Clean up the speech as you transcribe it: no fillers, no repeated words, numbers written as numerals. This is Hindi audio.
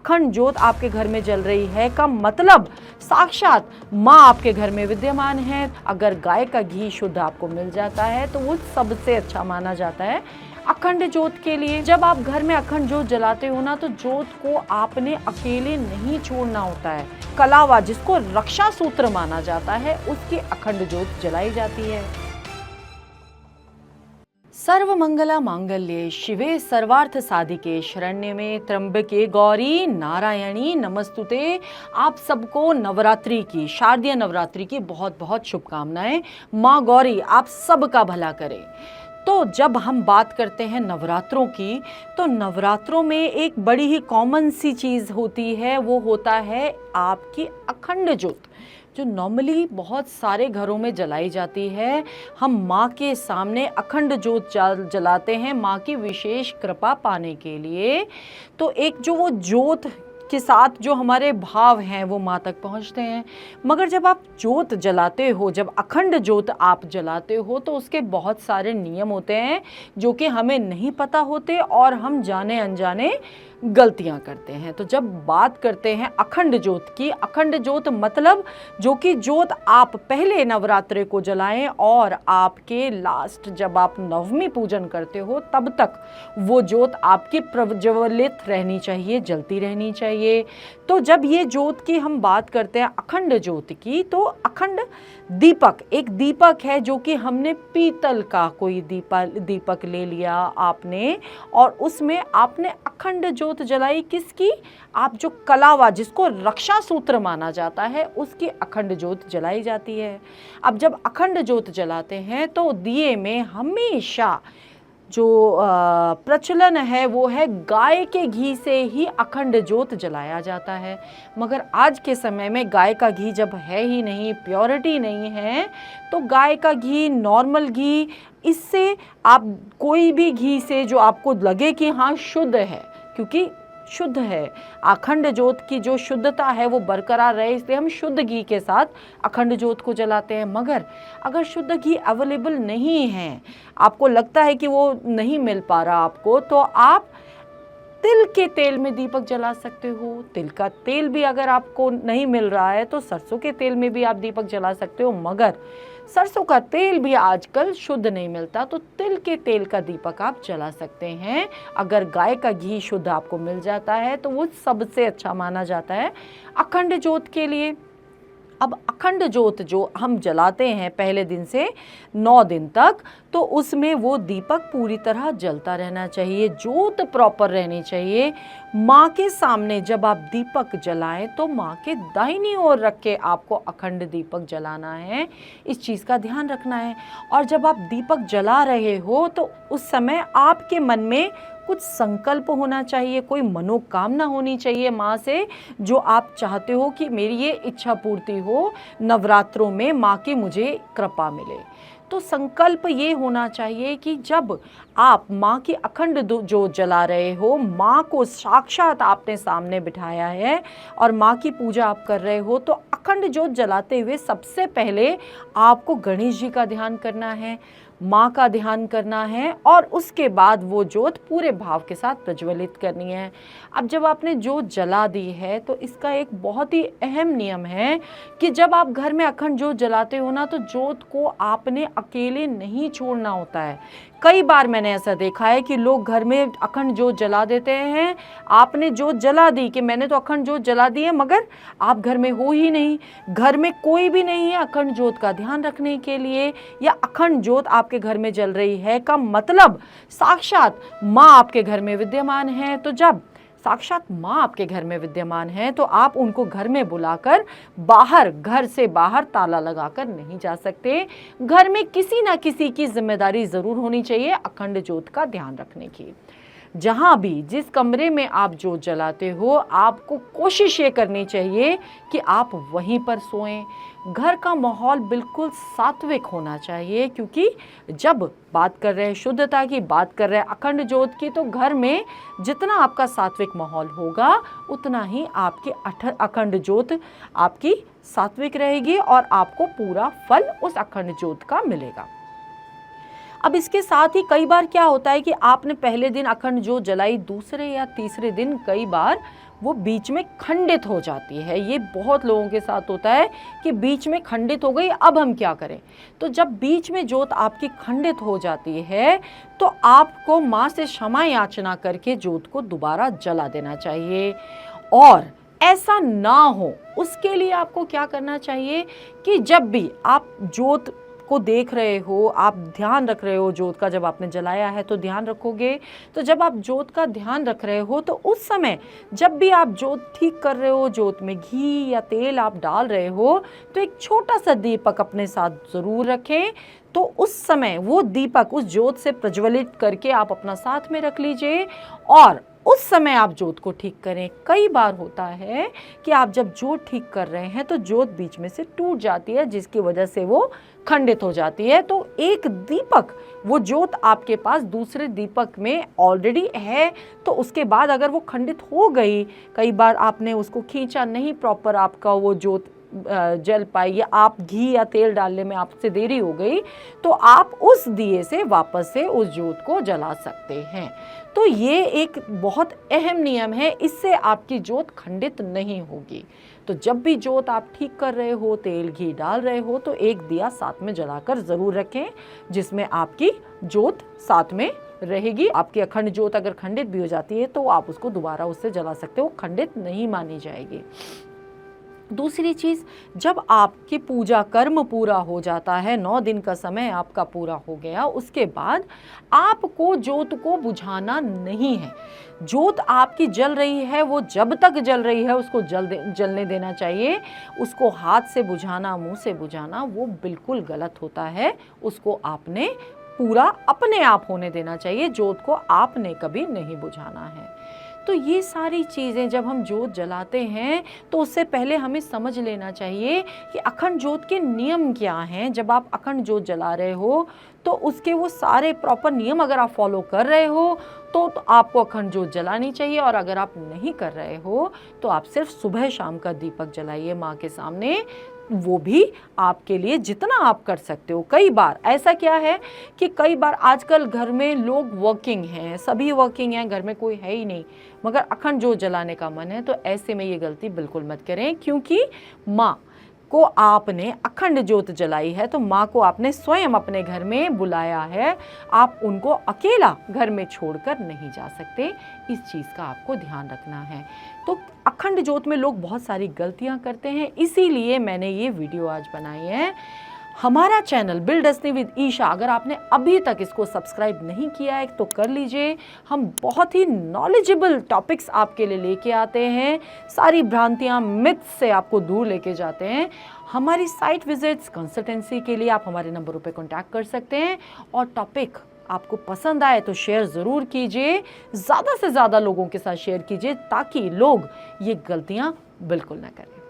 अखंड ज्योत आपके घर में जल रही है का मतलब साक्षात माँ आपके घर में विद्यमान है। अगर गाय का घी शुद्ध आपको मिल जाता है तो वो सबसे अच्छा माना जाता है अखंड ज्योत के लिए। जब आप घर में अखंड ज्योत जलाते हो ना, तो ज्योत को आपने अकेले नहीं छोड़ना होता है। कलावा, जिसको रक्षा सूत्र माना जाता है, उसकी अखंड ज्योत जलाई जाती है। सर्व मंगला मांगल्ये शिवे सर्वार्थ साधिके शरण्य में त्र्यंबके गौरी नारायणी नमस्तुते। आप सबको नवरात्रि की, शारदीय नवरात्रि की बहुत बहुत शुभकामनाएं। माँ गौरी आप सबका भला करे। तो जब हम बात करते हैं नवरात्रों की, तो नवरात्रों में एक बड़ी ही कॉमन सी चीज़ होती है, वो होता है आपकी अखंड ज्योत, जो नॉर्मली बहुत सारे घरों में जलाई जाती है। हम माँ के सामने अखंड ज्योत जलाते हैं माँ की विशेष कृपा पाने के लिए। तो एक जो वो ज्योत के साथ जो हमारे भाव हैं वो माँ तक पहुँचते हैं। मगर जब आप ज्योत जलाते हो, जब अखंड ज्योत आप जलाते हो, तो उसके बहुत सारे नियम होते हैं जो कि हमें नहीं पता होते और हम जाने अनजाने गलतियां करते हैं। तो जब बात करते हैं अखंड ज्योत की, अखंड ज्योत मतलब जो कि ज्योत आप पहले नवरात्रे को जलाएं और आपके लास्ट जब आप नवमी पूजन करते हो तब तक वो ज्योत आपकी प्रज्वलित रहनी चाहिए, जलती रहनी चाहिए। तो जब ये ज्योत की हम बात करते हैं अखंड ज्योत की, तो अखंड दीपक, एक दीपक है जो कि हमने पीतल का कोई दीपक ले लिया आपने, और उसमें आपने अखंड ज्योत जलाई। किसकी? आप जो कलावा, जिसको रक्षा सूत्र माना जाता है, उसकी अखंड ज्योत जलाई जाती है। अब जब अखंड ज्योत जलाते हैं तो दिए में हमेशा जो प्रचलन है वो है गाय के घी से ही अखंड ज्योत जलाया जाता है। मगर आज के समय में गाय का घी जब है ही नहीं, प्योरिटी नहीं है, तो गाय का घी, नॉर्मल घी, इससे आप कोई भी घी से जो आपको लगे कि हाँ शुद्ध है, क्योंकि शुद्ध है, अखंड ज्योत की जो शुद्धता है वो बरकरार रहे, इसलिए हम शुद्ध घी के साथ अखंड ज्योत को जलाते हैं। मगर अगर शुद्ध घी अवेलेबल नहीं है, आपको लगता है कि वो नहीं मिल पा रहा आपको, तो आप तिल के तेल में दीपक जला सकते हो। तिल का तेल भी अगर आपको नहीं मिल रहा है तो सरसों के तेल में भी आप दीपक जला सकते हो। मगर सरसों का तेल भी आजकल शुद्ध नहीं मिलता, तो तिल के तेल का दीपक आप जला सकते हैं। अगर गाय का घी शुद्ध आपको मिल जाता है तो वो सबसे अच्छा माना जाता है अखंड ज्योत के लिए। अब अखंड ज्योत जो हम जलाते हैं पहले दिन से 9 दिन तक, तो उसमें वो दीपक पूरी तरह जलता रहना चाहिए, ज्योत प्रॉपर रहनी चाहिए। माँ के सामने जब आप दीपक जलाएं तो माँ के दाहिनी ओर रख के आपको अखंड दीपक जलाना है, इस चीज़ का ध्यान रखना है। और जब आप दीपक जला रहे हो तो उस समय आपके मन में कुछ संकल्प होना चाहिए, कोई मनोकामना होनी चाहिए माँ से, जो आप चाहते हो कि मेरी ये इच्छा पूर्ति हो, नवरात्रों में माँ की मुझे कृपा मिले। तो संकल्प ये होना चाहिए कि जब आप माँ की अखंड ज्योत जला रहे हो, माँ को साक्षात आपने सामने बिठाया है और माँ की पूजा आप कर रहे हो, तो अखंड ज्योत जलाते हुए सबसे पहले आपको गणेश जी का ध्यान करना है, माँ का ध्यान करना है, और उसके बाद वो ज्योत पूरे भाव के साथ प्रज्वलित करनी है। अब जब आपने ज्योत जला दी है तो इसका एक बहुत ही अहम नियम है कि जब आप घर में अखंड ज्योत जलाते हो ना, तो ज्योत को आपने अकेले नहीं छोड़ना होता है। कई बार मैंने ऐसा देखा है कि लोग घर में अखंड ज्योत जला देते हैं। आपने ज्योत जला दी कि मैंने तो अखंड ज्योत जला दी है, मगर आप घर में हो ही नहीं, घर में कोई भी नहीं है अखंड ज्योत का ध्यान रखने के लिए, या अखंड ज्योत आपके घर में जल रही है का मतलब साक्षात माँ आपके घर में विद्यमान है। तो जब साक्षात माँ आपके घर में विद्यमान है तो आप उनको घर में बुलाकर बाहर, घर से बाहर ताला लगाकर नहीं जा सकते। घर में किसी ना किसी की जिम्मेदारी जरूर होनी चाहिए अखंड ज्योत का ध्यान रखने की। जहाँ भी, जिस कमरे में आप ज्योत जलाते हो, आपको कोशिश ये करनी चाहिए कि आप वहीं पर सोएं। घर का माहौल बिल्कुल सात्विक होना चाहिए, क्योंकि जब बात कर रहे हैं शुद्धता की, बात कर रहे हैं अखंड ज्योत की, तो घर में जितना आपका सात्विक माहौल होगा उतना ही आपकी अखंड ज्योत आपकी सात्विक रहेगी और आपको पूरा फल उस अखंड ज्योत का मिलेगा। अब इसके साथ ही कई बार क्या होता है कि आपने पहले दिन अखंड ज्योत जलाई, दूसरे या तीसरे दिन कई बार वो बीच में खंडित हो जाती है। ये बहुत लोगों के साथ होता है कि बीच में खंडित हो गई, अब हम क्या करें। तो जब बीच में जोत आपकी खंडित हो जाती है तो आपको माँ से क्षमा याचना करके जोत को दोबारा जला देना चाहिए। और ऐसा ना हो उसके लिए आपको क्या करना चाहिए कि जब भी आप जोत को देख रहे हो, आप ध्यान रख रहे हो जोत का, जब आपने जलाया है तो ध्यान रखोगे। तो जब आप जोत का ध्यान रख रहे हो तो उस समय जब भी आप जोत ठीक कर रहे हो, जोत में घी या तेल आप डाल रहे हो, तो एक छोटा सा दीपक अपने साथ ज़रूर रखें। तो उस समय वो दीपक उस जोत से प्रज्वलित करके आप अपना साथ में रख लीजिए और उस समय आप जोत को ठीक करें। कई बार होता है कि आप जब जोत ठीक कर रहे हैं तो जोत बीच में से टूट जाती है, जिसकी वजह से वो खंडित हो जाती है। तो एक दीपक, वो जोत आपके पास दूसरे दीपक में ऑलरेडी है, तो उसके बाद अगर वो खंडित हो गई, कई बार आपने उसको खींचा नहीं प्रॉपर, आपका वो जोत जल पाई, या आप घी या तेल डालने में आपसे देरी हो गई, तो आप उस दिए से वापस से उस जोत को जला सकते हैं। तो ये एक बहुत अहम नियम है, इससे आपकी जोत खंडित नहीं होगी। तो जब भी जोत आप ठीक कर रहे हो, तेल घी डाल रहे हो, तो एक दिया साथ में जलाकर ज़रूर रखें, जिसमें आपकी जोत साथ में रहेगी। आपकी अखंड जोत अगर खंडित भी हो जाती है तो आप उसको दोबारा उससे जला सकते हो, खंडित नहीं मानी जाएगी। दूसरी चीज़, जब आपकी पूजा कर्म पूरा हो जाता है, 9 दिन का समय आपका पूरा हो गया, उसके बाद आपको जोत को बुझाना नहीं है। जोत आपकी जल रही है, वो जब तक जल रही है उसको जलने देना चाहिए। उसको हाथ से बुझाना, मुंह से बुझाना, वो बिल्कुल गलत होता है। उसको आपने पूरा अपने आप होने देना चाहिए, जोत को आपने कभी नहीं बुझाना है। तो ये सारी चीज़ें जब हम जोत जलाते हैं तो उससे पहले हमें समझ लेना चाहिए कि अखंड जोत के नियम क्या हैं। जब आप अखंड जोत जला रहे हो तो उसके वो सारे प्रॉपर नियम अगर आप फॉलो कर रहे हो तो आपको अखंड जोत जलानी चाहिए। और अगर आप नहीं कर रहे हो तो आप सिर्फ सुबह शाम का दीपक जलाइए माँ के सामने, वो भी आपके लिए जितना आप कर सकते हो। कई बार ऐसा क्या है कि कई बार आजकल घर में लोग वर्किंग हैं, सभी वर्किंग हैं, घर में कोई है ही नहीं, मगर अखंड जोत जलाने का मन है, तो ऐसे में ये गलती बिल्कुल मत करें। क्योंकि माँ को आपने अखंड जोत जलाई है तो माँ को आपने स्वयं अपने घर में बुलाया है, आप उनको अकेला घर में छोड़कर नहीं जा सकते। इस चीज़ का आपको ध्यान रखना है। तो अखंड जोत में लोग बहुत सारी गलतियां करते हैं, इसीलिए मैंने ये वीडियो आज बनाई है। हमारा channel build destiny with Isha, अगर आपने अभी तक इसको सब्सक्राइब नहीं किया है तो कर लीजिए। हम बहुत ही नॉलेजेबल टॉपिक्स आपके लिए लेके आते हैं, सारी भ्रांतियां, मिथ्स से आपको दूर लेके जाते हैं। हमारी साइट विजिट्स, कंसल्टेंसी के लिए आप हमारे नंबरों पे कांटेक्ट कर सकते हैं। और टॉपिक आपको पसंद आए तो शेयर ज़रूर कीजिए, ज़्यादा से ज़्यादा लोगों के साथ शेयर कीजिए, ताकि लोग ये गलतियां बिल्कुल ना करें।